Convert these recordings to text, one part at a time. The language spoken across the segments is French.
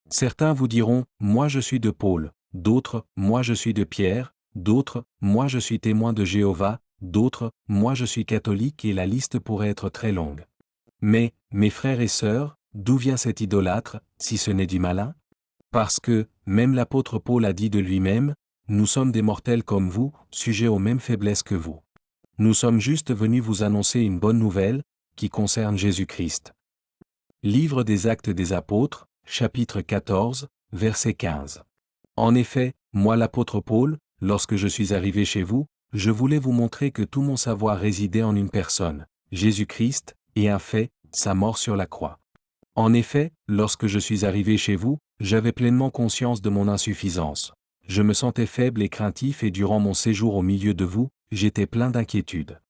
Certains vous diront, moi je suis de Paul, d'autres, moi je suis de Pierre, d'autres, moi je suis témoin de Jéhovah, d'autres, moi je suis catholique et la liste pourrait être très longue. Mais, mes frères et sœurs, d'où vient cet idolâtre, si ce n'est du malin? Parce que, même l'apôtre Paul a dit de lui-même, nous sommes des mortels comme vous, sujets aux mêmes faiblesses que vous. Nous sommes juste venus vous annoncer une bonne nouvelle, qui concerne Jésus-Christ. Livre des Actes des Apôtres, chapitre 14, verset 15. En effet, moi l'apôtre Paul, lorsque je suis arrivé chez vous, je voulais vous montrer que tout mon savoir résidait en une personne, Jésus-Christ, et un fait, sa mort sur la croix. En effet, lorsque je suis arrivé chez vous, j'avais pleinement conscience de mon insuffisance. Je me sentais faible et craintif et durant mon séjour au milieu de vous, j'étais plein d'inquiétude.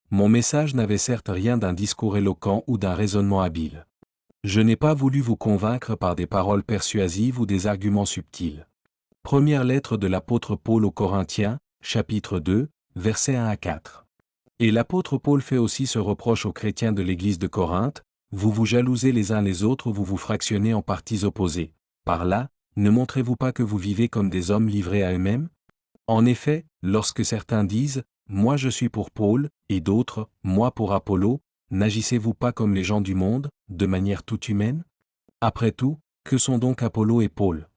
Mon message n'avait certes rien d'un discours éloquent ou d'un raisonnement habile. Je n'ai pas voulu vous convaincre par des paroles persuasives ou des arguments subtils. Première lettre de l'apôtre Paul aux Corinthiens, chapitre 2, versets 1 à 4. Et l'apôtre Paul fait aussi ce reproche aux chrétiens de l'église de Corinthe, vous vous jalousez les uns les autres, vous vous fractionnez en partis opposés. Par là, ne montrez-vous pas que vous vivez comme des hommes livrés à eux-mêmes? En effet, lorsque certains disent, moi je suis pour Paul, et d'autres, moi pour Apollo, n'agissez-vous pas comme les gens du monde, de manière toute humaine? Après tout, que sont donc Apollo et Paul?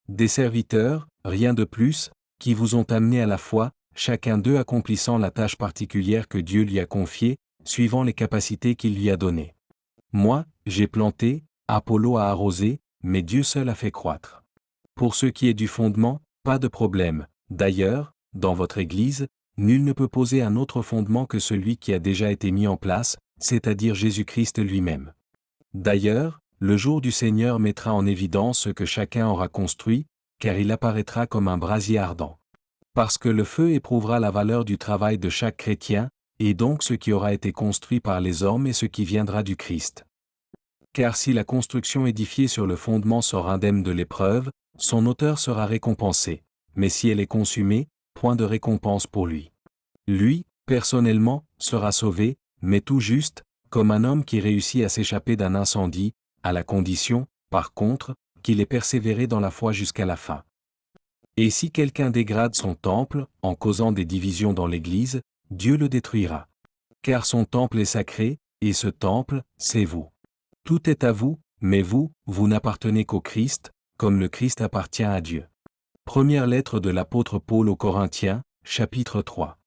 Des serviteurs, rien de plus, qui vous ont amené à la foi, chacun d'eux accomplissant la tâche particulière que Dieu lui a confiée, suivant les capacités qu'il lui a données. Moi, j'ai planté, Apollo a arrosé, mais Dieu seul a fait croître. Pour ce qui est du fondement, pas de problème. D'ailleurs, dans votre Église, nul ne peut poser un autre fondement que celui qui a déjà été mis en place, c'est-à-dire Jésus-Christ lui-même. D'ailleurs, le jour du Seigneur mettra en évidence ce que chacun aura construit, car il apparaîtra comme un brasier ardent. Parce que le feu éprouvera la valeur du travail de chaque chrétien, et donc ce qui aura été construit par les hommes et ce qui viendra du Christ. Car si la construction édifiée sur le fondement sort indemne de l'épreuve, son auteur sera récompensé, mais si elle est consumée, point de récompense pour lui. Lui, personnellement, sera sauvé, mais tout juste, comme un homme qui réussit à s'échapper d'un incendie, à la condition, par contre, qu'il ait persévéré dans la foi jusqu'à la fin. Et si quelqu'un dégrade son temple, en causant des divisions dans l'Église, Dieu le détruira. Car son temple est sacré, et ce temple, c'est vous. Tout est à vous, mais vous, vous n'appartenez qu'au Christ, comme le Christ appartient à Dieu. Première lettre de l'apôtre Paul aux Corinthiens, chapitre 3.